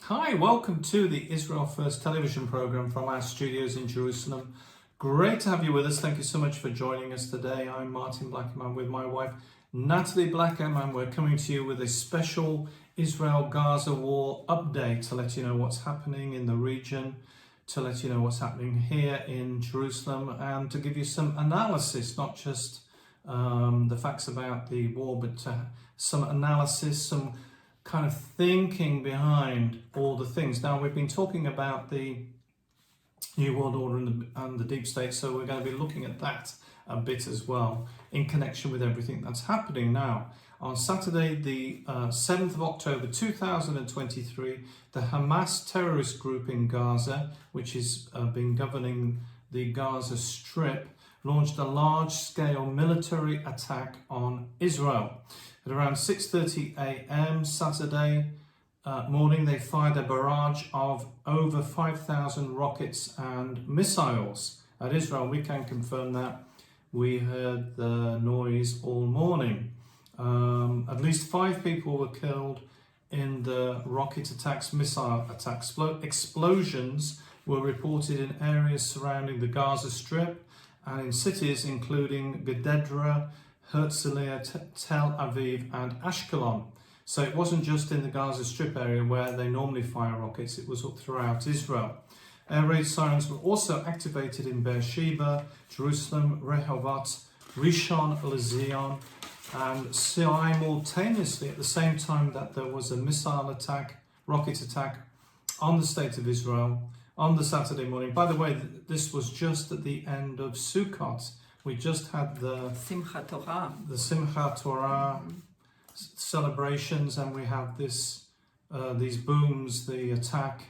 Hi, welcome to the Israel First television program from our studios in Jerusalem. Great to have you with us. Thank you so much for joining us today. I'm Martin Blackham. I'm with my wife, Nathalie Blackham, and we're coming to you with a special Israel-Gaza War update to let you know what's happening in the region, to let you know what's happening here in Jerusalem, and to give you some analysis, not just the facts about the war, but some analysis, some kind of thinking behind all the things. Now, we've been talking about the New World Order and the Deep State, so we're going to be looking at that a bit as well in connection with everything that's happening now. On Saturday, the 7th of October 2023, the Hamas terrorist group in Gaza, which has been governing the Gaza Strip, launched a large-scale military attack on Israel. At around 6:30 a.m. Saturday morning, they fired a barrage of over 5,000 rockets and missiles at Israel. We can confirm that. We heard the noise all morning. At least 5 people were killed in the rocket attacks, missile attacks. Explosions were reported in areas surrounding the Gaza Strip and in cities including Gedera, Herzliya, Tel Aviv and Ashkelon. So it wasn't just in the Gaza Strip area where they normally fire rockets, it was up throughout Israel. Air raid sirens were also activated in Beersheba, Jerusalem, Rehovot, Rishon LeZion, and simultaneously at the same time that there was a missile attack, rocket attack on the state of Israel on the Saturday morning. By the way, this was just at the end of Sukkot. We just had the Simchat Torah celebrations, and we have these booms, the attack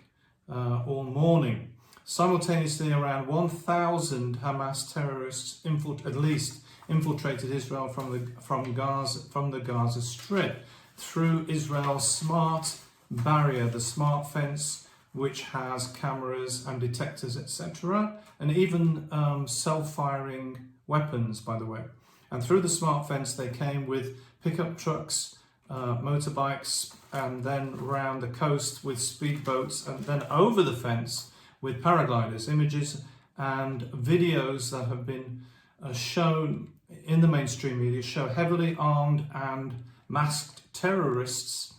all morning. Simultaneously, around 1,000 Hamas terrorists at least infiltrated Israel from the Gaza Strip through Israel's smart barrier, the smart fence, which has cameras and detectors, etc., and even self-firing weapons, by the way. And through the smart fence, they came with pickup trucks, motorbikes, and then round the coast with speedboats, and then over the fence with paragliders. Images and videos that have been shown in the mainstream media show heavily armed and masked terrorists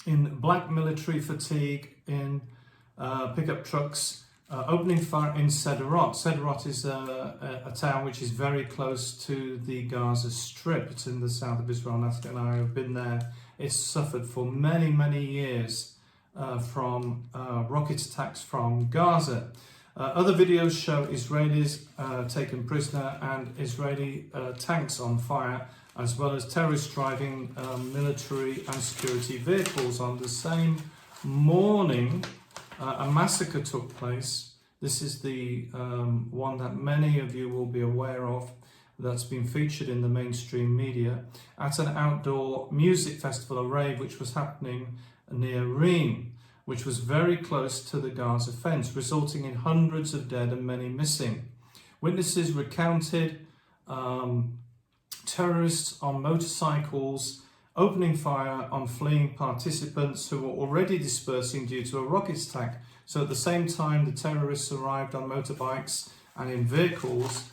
in black military fatigue in pickup trucks opening fire in Sderot. Sderot is a town which is very close to the Gaza Strip. It's in the south of Israel. Nathalie and I have been there. It's suffered for many, many years from rocket attacks from Gaza. Other videos show Israelis taken prisoner and Israeli tanks on fire, as well as terrorists driving military and security vehicles. On the same morning, a massacre took place. This is the one that many of you will be aware of, that's been featured in the mainstream media, at an outdoor music festival, a rave, which was happening near Reem, which was very close to the Gaza fence, resulting in hundreds of dead and many missing. Witnesses recounted terrorists on motorcycles opening fire on fleeing participants who were already dispersing due to a rocket attack. So at the same time the terrorists arrived on motorbikes and in vehicles,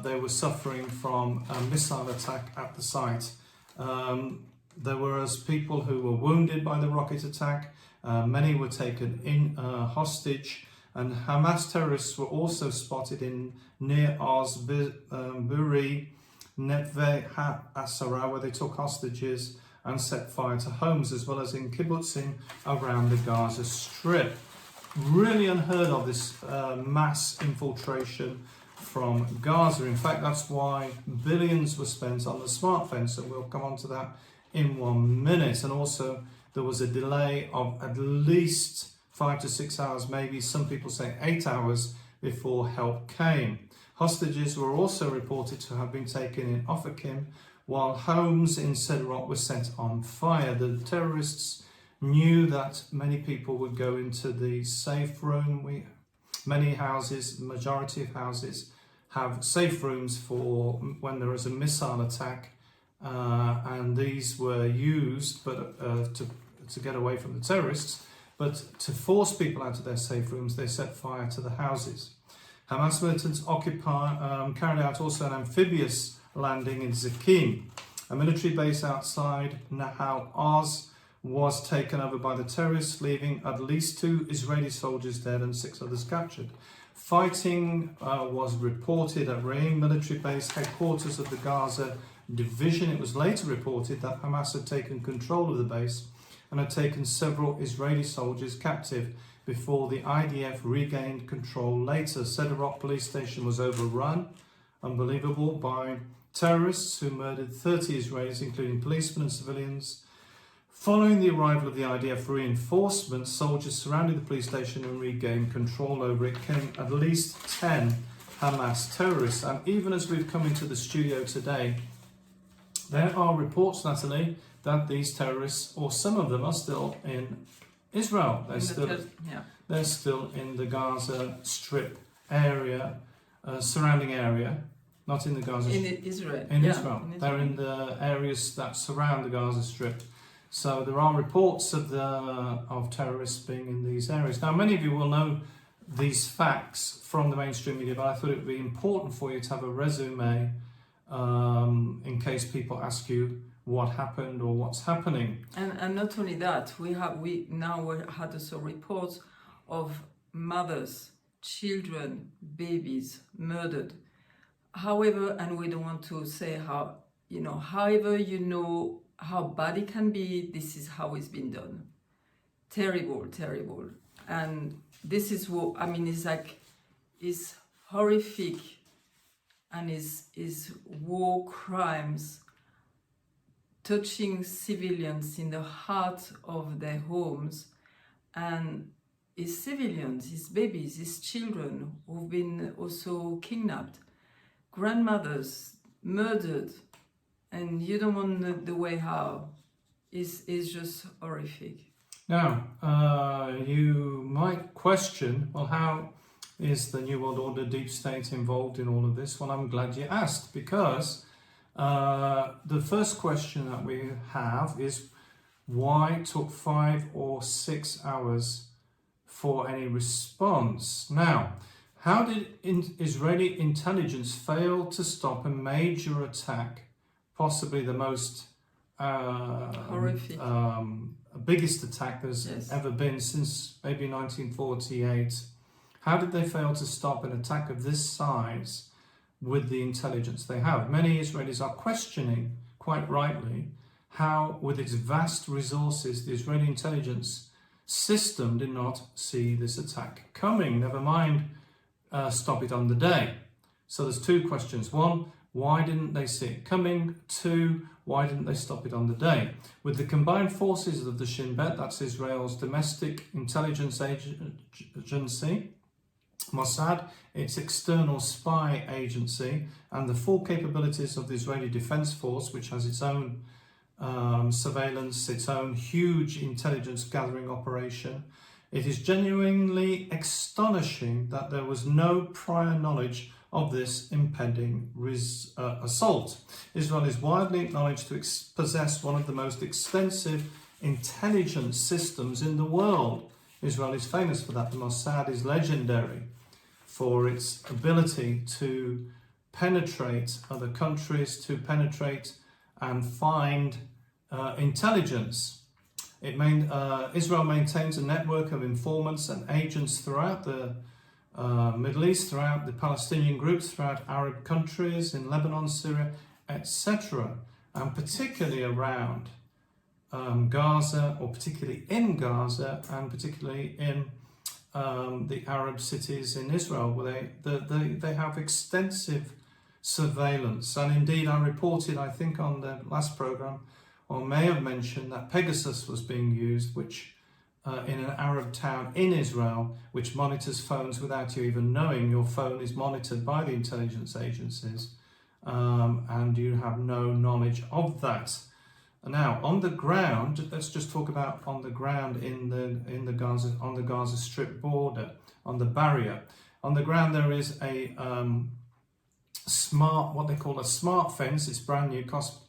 they were suffering from a missile attack at the site. There were people who were wounded by the rocket attack. Many were taken in hostage, and Hamas terrorists were also spotted in near Oz, Buri, Netve HaAsara, where they took hostages and set fire to homes, as well as in kibbutzim around the Gaza Strip. Really unheard of, this mass infiltration from Gaza. In fact, that's why billions were spent on the smart fence, and we'll come on to that in 1 minute. And also, there was a delay of at least 5 to 6 hours, maybe some people say 8 hours, before help came. Hostages were also reported to have been taken in Ofakim, while homes in Sderot were set on fire. The terrorists knew that many people would go into the safe room. Many houses, majority of houses, have safe rooms for when there is a missile attack, and these were used to get away from the terrorists. but to force people out of their safe rooms, they set fire to the houses. Hamas militants carried out also an amphibious landing in Zakim. A military base outside Nahal Oz was taken over by the terrorists, leaving at least 2 Israeli soldiers dead and 6 others captured. Fighting was reported at Re'im military base, headquarters of the Gaza division. It was later reported that Hamas had taken control of the base and had taken several Israeli soldiers captive before the IDF regained control later. Sderot police station was overrun, unbelievable, by terrorists who murdered 30 Israelis, including policemen and civilians. Following the arrival of the IDF reinforcements, soldiers surrounded the police station and regained control over it, killing at least 10 Hamas terrorists. And even as we've come into the studio today, there are reports, Nathalie, that these terrorists, or some of them, are still in Israel. They're still in the Gaza Strip area, surrounding area, not in the Gaza Strip. In Israel. Israel. They're in the areas that surround the Gaza Strip. So there are reports of terrorists being in these areas. Now, many of you will know these facts from the mainstream media, but I thought it would be important for you to have a resume in case people ask you what happened or what's happening. And not only that, we now had also reports of mothers, children, babies murdered. However, and we don't want to say how, however how bad it can be, this is how it's been done. Terrible, terrible. And this is what, it's horrific, and is war crimes touching civilians in the heart of their homes, and it's civilians, it's babies, it's children who've been also kidnapped, grandmothers murdered, and you don't want to know the way how. It's just horrific. Now, you might question, well, how is the New World Order deep state involved in all of this? Well, I'm glad you asked, because the first question that we have is, why it took 5 or 6 hours for any response? Now, how did Israeli intelligence fail to stop a major attack, possibly the most horrific, biggest attack there's ever been since maybe 1948? How did they fail to stop an attack of this size with the intelligence they have? Many Israelis are questioning, quite rightly, how, with its vast resources, the Israeli intelligence system did not see this attack coming, never mind stop it on the day. So there's 2 questions. 1, why didn't they see it coming? 2, why didn't they stop it on the day? With the combined forces of the Shin Bet, that's Israel's domestic intelligence agency, Mossad, its external spy agency, and the full capabilities of the Israeli Defense Force, which has its own surveillance, its own huge intelligence gathering operation, it is genuinely astonishing that there was no prior knowledge of this impending assault. Israel is widely acknowledged to possess one of the most extensive intelligence systems in the world. Israel is famous for that. The Mossad is legendary for its ability to penetrate other countries, to penetrate and find intelligence. Israel maintains a network of informants and agents throughout the Middle East, throughout the Palestinian groups, throughout Arab countries, in Lebanon, Syria, etc., and particularly around Gaza, or particularly in Gaza, and particularly in the Arab cities in Israel, where they have extensive surveillance. And indeed, I reported, I think on the last program, or may have mentioned, that Pegasus was being used, which in an Arab town in Israel, which monitors phones without you even knowing. Your phone is monitored by the intelligence agencies, and you have no knowledge of that. Now, on the ground, let's just talk about on the ground in the Gaza Strip border, on the barrier. On the ground, there is a what they call a smart fence. It's brand new, cost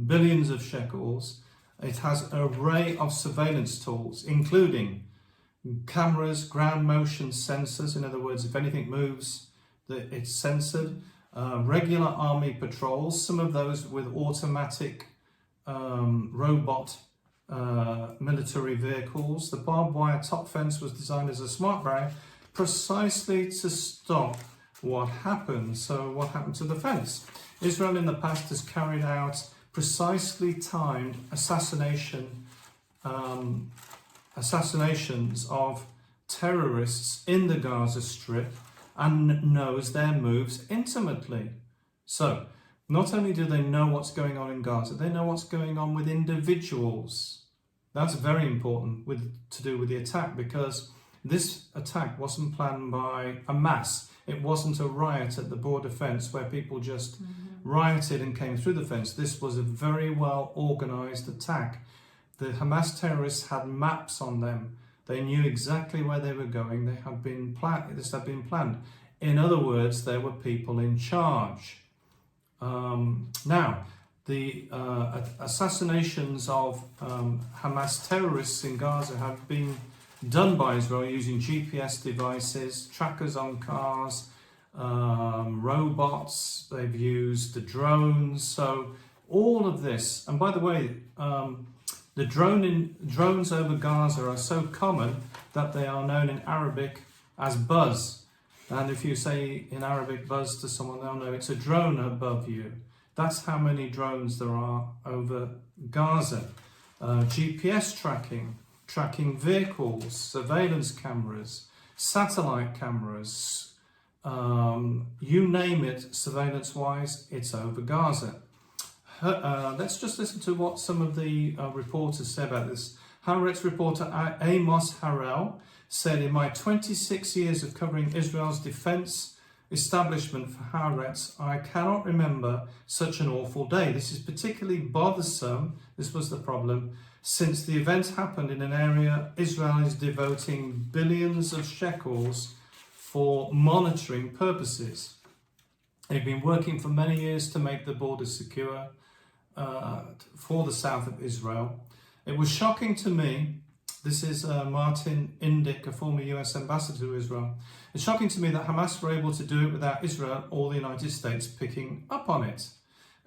billions of shekels. It has an array of surveillance tools, including cameras, ground motion sensors, in other words, if anything moves, it's censored. Regular army patrols, some of those with automatic robot military vehicles. The barbed wire top fence was designed as a smart barrier precisely to stop what happened. So what happened to the fence? Israel in the past has carried out precisely timed assassinations of terrorists in the Gaza Strip and knows their moves intimately. So not only do they know what's going on in Gaza, they know what's going on with individuals. That's very important to do with the attack, because this attack wasn't planned by a mass. It wasn't a riot at the border fence where people just rioted and came through the fence. This was a very well organized attack. The Hamas terrorists had maps on them. They knew exactly where they were going. This had been planned. In other words, there were people in charge. Now, the assassinations of Hamas terrorists in Gaza have been done by Israel using GPS devices, trackers on cars, robots. They've used the drones. So all of this, and by the way, the drones over Gaza are so common that they are known in Arabic as buzz. And if you say in Arabic buzz to someone, they'll know it's a drone above you. That's how many drones there are over Gaza. GPS tracking vehicles, surveillance cameras, satellite cameras, you name it, surveillance-wise, it's over Gaza. Let's just listen to what some of the reporters say about this. Haaretz reporter Amos Harel said, "In my 26 years of covering Israel's defense establishment for Haaretz, I cannot remember such an awful day. This is particularly bothersome," this was the problem, "since the event happened in an area Israel is devoting billions of shekels for monitoring purposes. They've been working for many years to make the border secure for the south of Israel. It was shocking to me," this is Martin Indyk, a former US ambassador to Israel, "It's shocking to me that Hamas were able to do it without Israel or the United States picking up on it."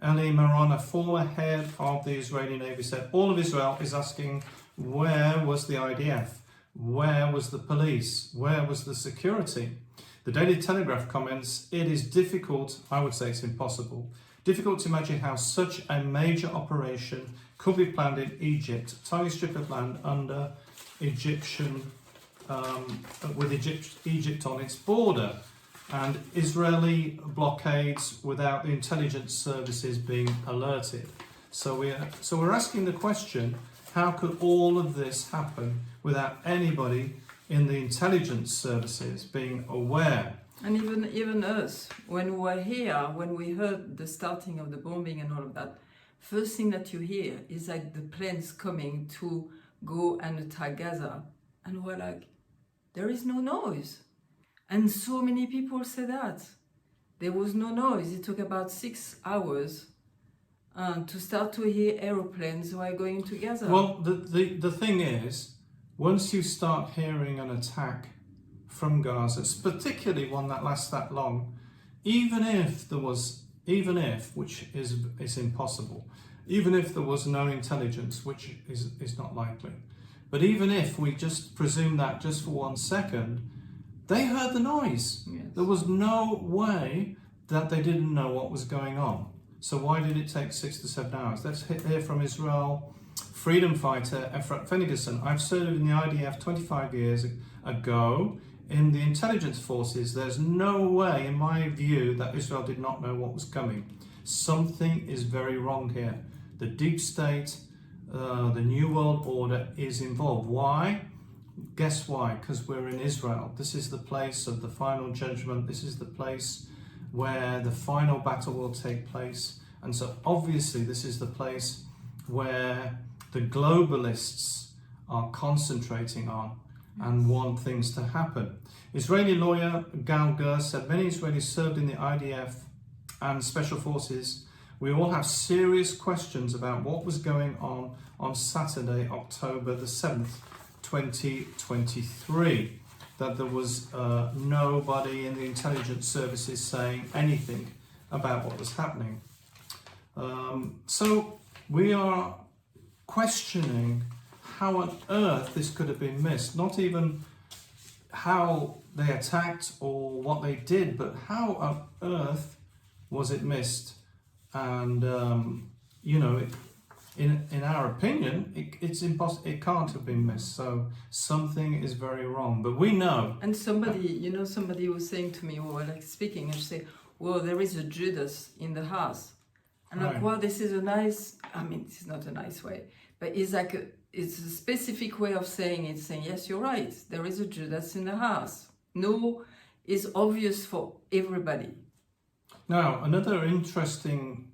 Eli Maron, a former head of the Israeli Navy, said, "All of Israel is asking, where was the IDF? Where was the police? Where was the security?" The Daily Telegraph comments, "It is difficult, I would say it's impossible, difficult to imagine how such a major operation could be planned in Egypt, a tiny strip of land under with Egypt on its border, and Israeli blockades without the intelligence services being alerted." So we're asking the question, how could all of this happen without anybody in the intelligence services being aware? And even us, when we were here, when we heard the starting of the bombing and all of that, first thing that you hear is like the planes coming to go and attack Gaza. And we're like, there is no noise. And so many people say that. There was no noise. It took about 6 hours to start to hear aeroplanes who are going to Gaza. Well, the thing is, once you start hearing an attack from Gaza, particularly one that lasts that long, even if, which is impossible, even if there was no intelligence, which is not likely, but even if we just presume that just for 1 second, they heard the noise. Yes. There was no way that they didn't know what was going on. So why did it take 6 to 7 hours? Let's hear from Israel freedom fighter Efrat Fenigerson. "I've served in the IDF 25 years ago in the intelligence forces. There's no way, in my view, that Israel did not know what was coming. Something is very wrong here. The deep state, the New World Order is involved. Why? Guess why? Because we're in Israel. This is the place of the final judgment. This is the place where the final battle will take place. And so obviously this is the place where the globalists are concentrating on and want things to happen." Israeli lawyer Gal Ger said, "Many Israelis served in the IDF and special forces. We all have serious questions about what was going on Saturday, October the 7th. 2023, that there was nobody in the intelligence services saying anything about what was happening. So we are questioning how on earth this could have been missed, not even how they attacked or what they did, but how on earth was it missed? And in our opinion, it's impossible. It can't have been missed. So something is very wrong. But we know. And somebody was saying to me, well, like speaking, and she said, well, there is a Judas in the house. And I'm like, well, this is a nice, it's not a nice way, but it's like it's a specific way of saying it, saying, yes, you're right, there is a Judas in the house. No, is obvious for everybody. Now, another interesting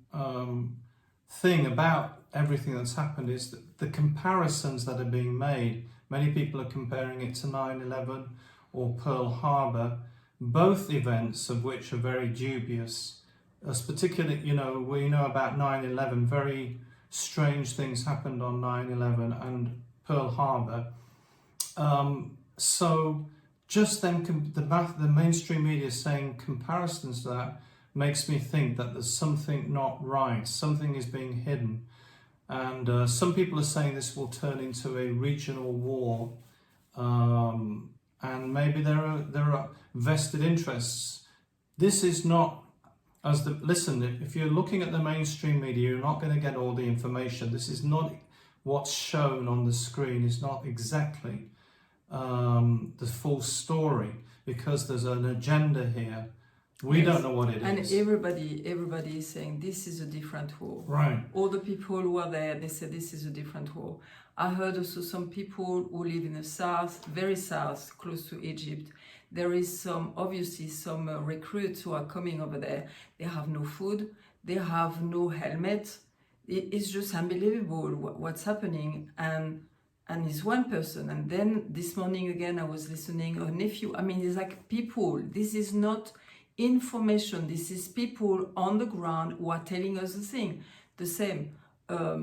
thing about everything that's happened is that the comparisons that are being made. Many people are comparing it to 9/11 or Pearl Harbor, both events of which are very dubious. As particularly, we know about 9/11, very strange things happened on 9/11 and Pearl Harbor. So just then the mainstream media saying comparisons to that makes me think that there's something not right, something is being hidden. And some people are saying this will turn into a regional war, and maybe there are vested interests. This is not, listen, if you're looking at the mainstream media, you're not going to get all the information. This is not what's shown on the screen, is not exactly the full story, because there's an agenda here. We don't know what it is. And everybody is saying this is a different war. Right. All the people who are there, they say this is a different war. I heard also some people who live in the south, very south, close to Egypt. There is obviously some recruits who are coming over there. They have no food, they have no helmet. It's just unbelievable what's happening. And it's one person. And then this morning again, I was listening, a nephew. It's like people. This is not information. This is people on the ground who are telling us the same. A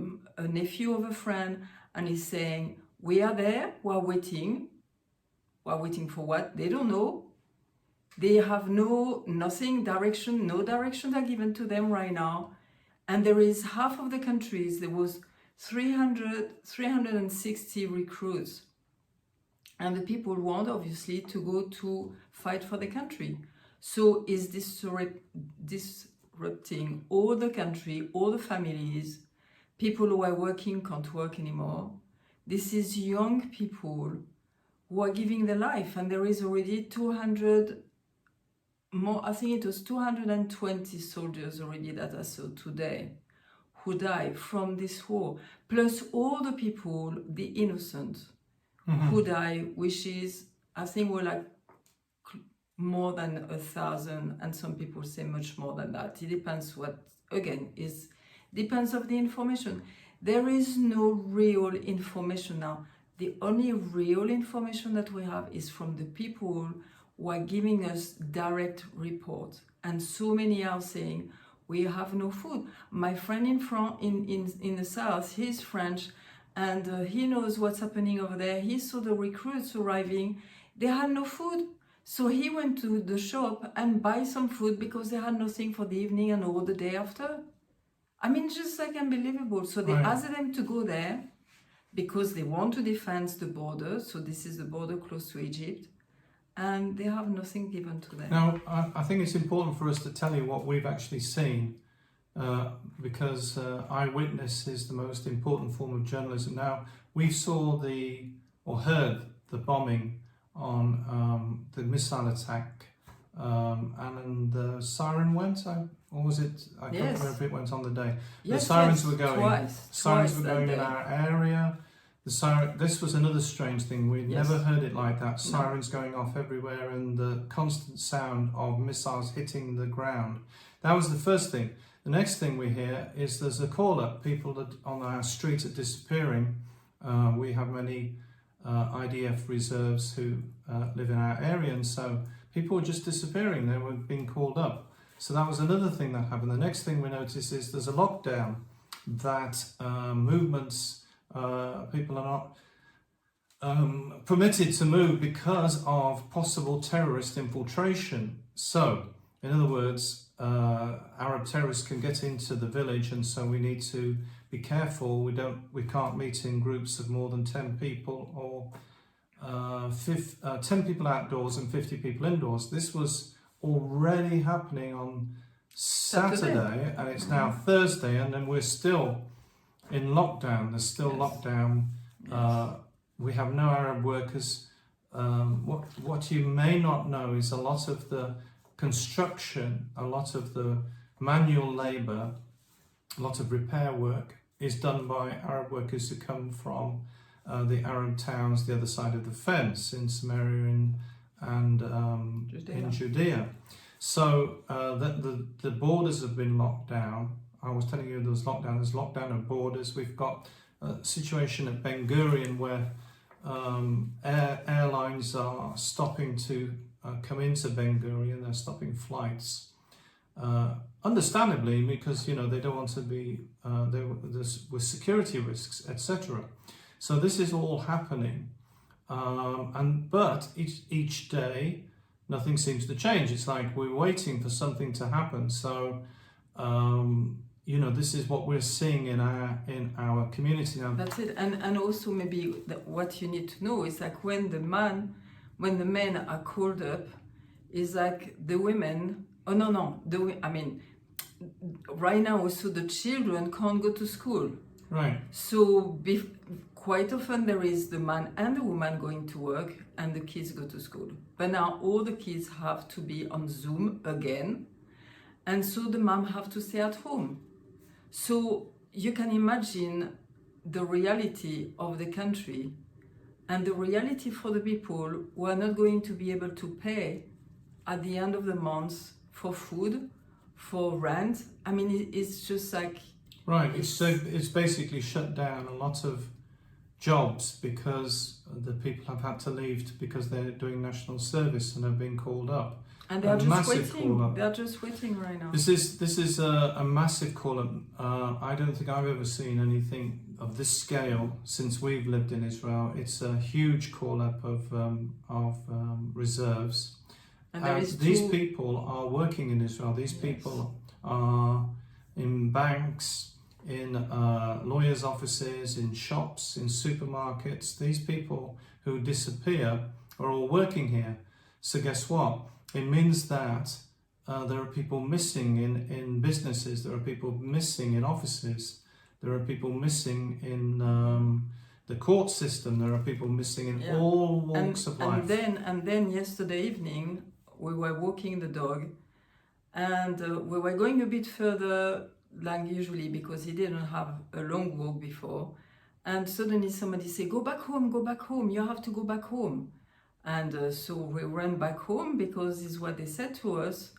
nephew of a friend, and he's saying, we are there, we're waiting. We're waiting for what? They don't know. They have no direction are given to them right now. And there is half of the countries, there was 360 recruits. And the people want, obviously, to go to fight for the country. So is disrupting all the country, all the families. People who are working can't work anymore. This is young people who are giving their life, and there is already 200 more, I think it was 220 soldiers already that I saw today who died from this war, plus all the people, the innocent, who die, which is, I think we're like more than 1,000, and some people say much more than that. It depends depends of the information. There is no real information now. The only real information that we have is from the people who are giving us direct reports. And so many are saying, we have no food. My friend in the south, he's French, and he knows what's happening over there. He saw the recruits arriving. They had no food. So he went to the shop and buy some food because they had nothing for the evening and all the day after. Just like unbelievable. So they asked them to go there because they want to defend the border. So this is the border close to Egypt. And they have nothing given to them. Now, I think it's important for us to tell you what we've actually seen, because eyewitness is the most important form of journalism. Now, we saw heard the bombing on the missile attack, and the siren went, or was it? I can't remember if it went on the day. Yes, the sirens were going. Twice were going in our area. This was another strange thing. We'd never heard it like that. Sirens going off everywhere, and the constant sound of missiles hitting the ground. That was the first thing. The next thing we hear is there's a call up. People that on our street are disappearing. We have many IDF reserves who live in our area, and so people were just disappearing. They were being called up. So that was another thing that happened. The next thing we notice is there's a lockdown, that movements, people are not permitted to move because of possible terrorist infiltration. So, in other words, Arab terrorists can get into the village, and so we need to be careful. We can't meet in groups of more than 10 people, or 10 people outdoors and 50 people indoors. This was already happening on Saturday, and it's now Thursday, and then we're still in lockdown. There's still lockdown. We have no Arab workers. What you may not know is a lot of the construction, a lot of the manual labour, a lot of repair work is done by Arab workers who come from the Arab towns the other side of the fence in Samaria and in Judea. So the borders have been locked down. I was telling you there's lockdown of borders. We've got a situation at Ben Gurion where airlines are stopping to come into Ben Gurion. They're stopping flights, understandably, because they don't want to be with security risks, etc. So this is all happening, but each day nothing seems to change. It's like we're waiting for something to happen. So this is what we're seeing in our community now. That's it. And also maybe what you need to know is like when the men are called up, is like the women. Oh no. Right now also the children can't go to school. Right. So quite often there is the man and the woman going to work and the kids go to school. But now all the kids have to be on Zoom again. And so the mom have to stay at home. So you can imagine the reality of the country and the reality for the people who are not going to be able to pay at the end of the month for food, for rent. I mean, it's just like... Right, it's basically shut down a lot of jobs because the people have had to leave because they're doing national service and have been called up. And they are just waiting. They are just waiting right now. This is a massive call-up. I don't think I've ever seen anything of this scale since we've lived in Israel. It's a huge call-up of reserves. And these people are working in Israel. These people are in banks, in lawyers' offices, in shops, in supermarkets. These people who disappear are all working here. So guess what? It means that there are people missing in businesses, there are people missing in offices, there are people missing in the court system, there are people missing in all walks of life. And then yesterday evening, we were walking the dog, and we were going a bit further than usually because he didn't have a long walk before. And suddenly somebody said, go back home, you have to go back home. And so we ran back home because this is what they said to us.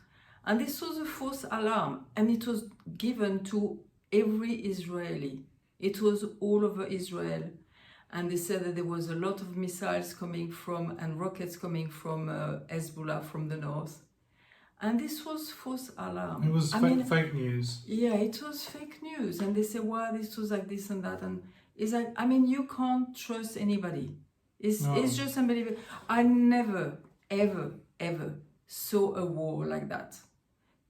And this was a false alarm, and it was given to every Israeli. It was all over Israel. And they said that there was a lot of missiles coming from and rockets coming from Hezbollah from the north. And this was false alarm. It was fake news. Yeah, it was fake news. And they said, well, this was like this and that. And it's like, I mean, you can't trust anybody. It's just unbelievable. I never, ever, ever saw a war like that.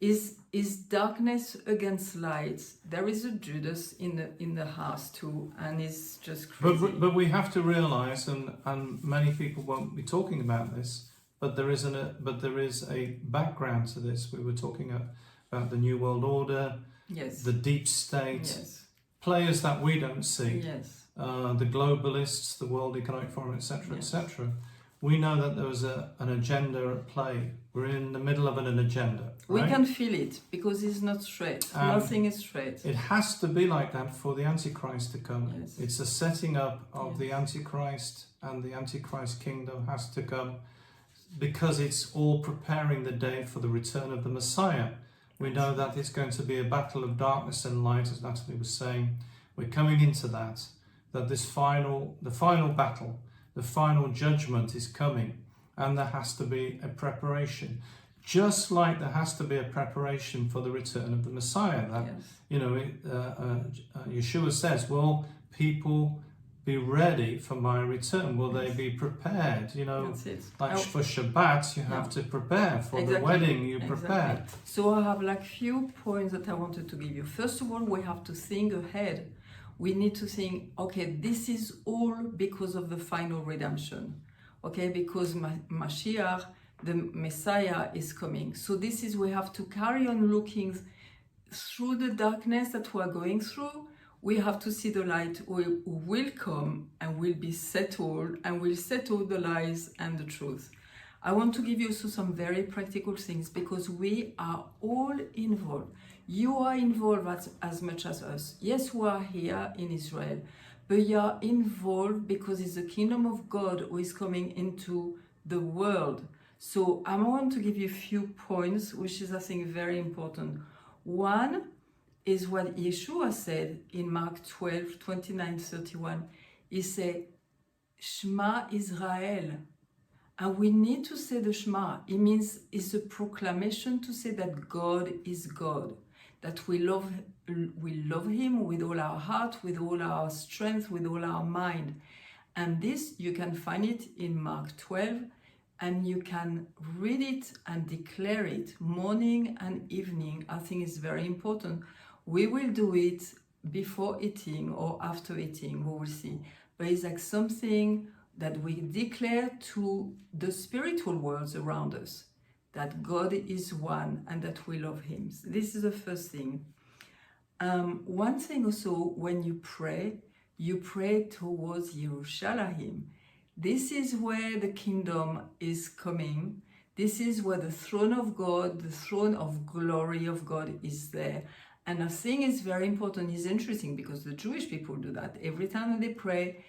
Is darkness against light. There is a Judas in the house too, and it's just crazy. But we have to realise, and many people won't be talking about this, but there is a background to this. We were talking about the New World Order, the deep state, players that we don't see. The globalists, the World Economic Forum, etc., etc. We know that there was an agenda at play. We're in the middle of an agenda. Right? We can feel it because it's not straight. Nothing is straight. It has to be like that for the Antichrist to come. It's a setting up of the Antichrist, and the Antichrist kingdom has to come because it's all preparing the day for the return of the Messiah. We know that it's going to be a battle of darkness and light, as Nathalie was saying. We're coming into that the final battle, the final judgment is coming, and there has to be a preparation, just like there has to be a preparation for the return of the Messiah. Yeshua says, will people be ready for my return? Will they be prepared? You know, That's it. like for Shabbat, you have to prepare. For the wedding, you prepare. So I have like few points that I wanted to give you. First of all, we have to think ahead. We need to think, okay, this is all because of the final redemption. Okay, because Mashiach, the Messiah, is coming. So this is, we have to carry on looking through the darkness that we are going through. We have to see the light will come and will be settled and will settle the lies and the truth. I want to give you also some very practical things because we are all involved. You are involved as much as us. Yes, we are here in Israel, but you are involved because it's the kingdom of God who is coming into the world. So I want to give you a few points, which is, I think, very important. One is what Yeshua said in Mark 12, 29, 31. He said, Shema Israel. And we need to say the Shema. It means it's a proclamation to say that God is God, that we love Him with all our heart, with all our strength, with all our mind. And this, you can find it in Mark 12, and you can read it and declare it morning and evening. I think it's very important. We will do it before eating or after eating, we will see. But it's like something that we declare to the spiritual worlds around us, that God is one and that we love Him. So this is the first thing. One thing also, when you pray towards Yerushalayim. This is where the kingdom is coming. This is where the throne of God, the throne of glory of God is there. And I think it's very important, it's interesting because the Jewish people do that. Every time they pray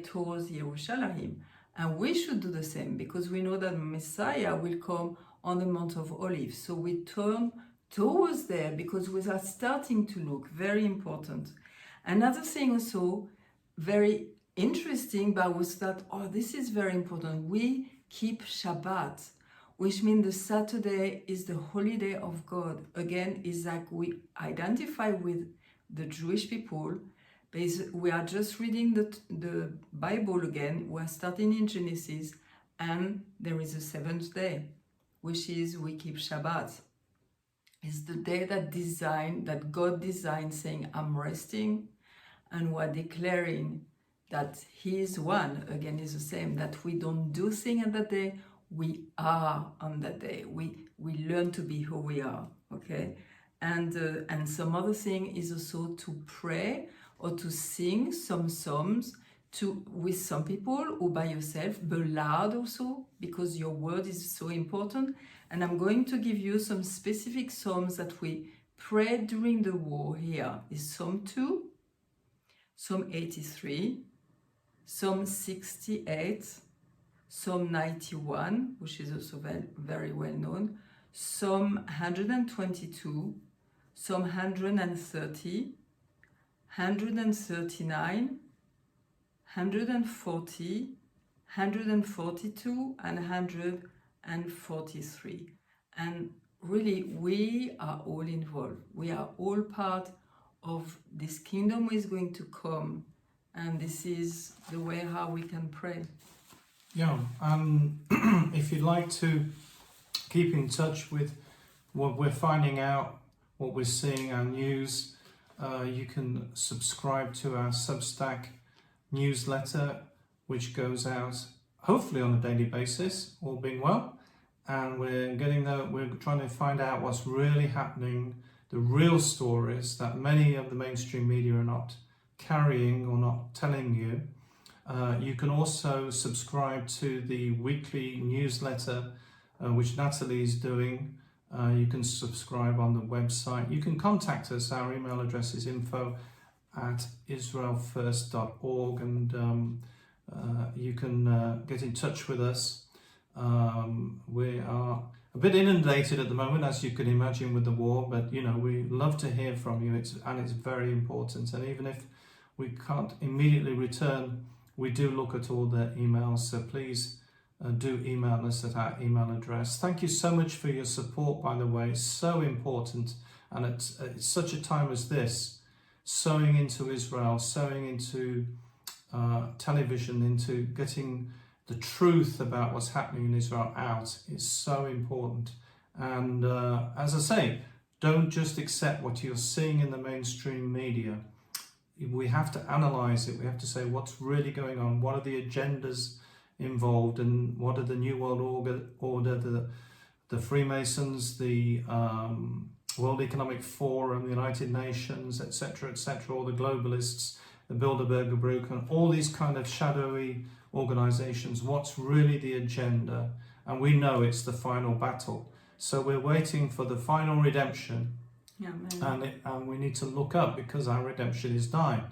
towards Yerushalayim. And we should do the same because we know that Messiah will come on the Mount of Olives. So we turn towards there because we are starting to look, very important. Another thing also, very interesting, but was that, this is very important. We keep Shabbat, which means the Saturday is the holiday of God. Again, is like we identify with the Jewish people. We are just reading the Bible again. We are starting in Genesis, and there is a seventh day, which is we keep Shabbat. It's the day that God designed, saying, I'm resting, and we're declaring that He is one. Again, is the same, that we don't do things on that day, we are on that day. We learn to be who we are, okay? And some other thing is also to pray or to sing some psalms with some people or by yourself, but loud also, because your word is so important. And I'm going to give you some specific psalms that we prayed during the war here. Is Psalm 2, Psalm 83, Psalm 68, Psalm 91, which is also very, very well known, Psalm 122, Psalm 130, 139, 140, 142, and 143. And really, we are all involved. We are all part of this kingdom is going to come. And this is the way how we can pray. Yeah, if you'd like to keep in touch with what we're finding out, what we're seeing, our news, you can subscribe to our Substack newsletter, which goes out hopefully on a daily basis, all being well. And we're trying to find out what's really happening, the real stories that many of the mainstream media are not carrying or not telling you. You can also subscribe to the weekly newsletter, which Nathalie is doing. You can subscribe on the website. You can contact us. Our email address is info@israelfirst.org, and you can get in touch with us. We are a bit inundated at the moment, as you can imagine, with the war, but we love to hear from you. It's very important. And even if we can't immediately return, we do look at all the emails, so please do email us at our email address. Thank you so much for your support, by the way. It's so important, and it's such a time as this, sowing into Israel, sowing into television into getting the truth about what's happening in Israel out is so important. And as I say, don't just accept what you're seeing in the mainstream media. We have to analyze it. We have to say what's really going on. What are the agendas involved, and what are the New World Order, the Freemasons, the World Economic Forum, the United Nations, etc., all the globalists, the Bilderberger Group, and all these kind of shadowy organizations. What's really the agenda? And we know it's the final battle. So we're waiting for the final redemption. And we need to look up, because our redemption is nigh.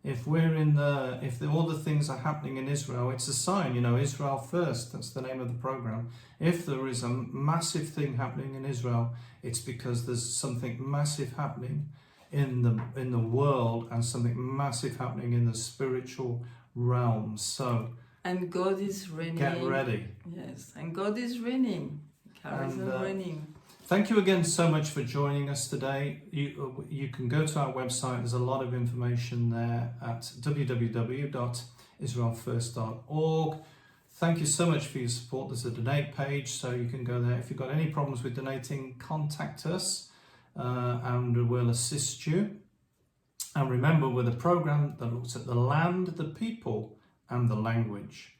If all the things are happening in Israel, it's a sign, Israel first, that's the name of the program. If there is a massive thing happening in Israel, it's because there's something massive happening in the world, and something massive happening in the spiritual realm. So, and God is reigning. Get ready. Yes, and God is reigning. Carries on reigning. Thank you again so much for joining us today. You can go to our website. There's a lot of information there at www.israelfirst.org. Thank you so much for your support. There's a donate page, so you can go there. If you've got any problems with donating, contact us and we'll assist you. And remember, we're the program that looks at the land, the people, and the language.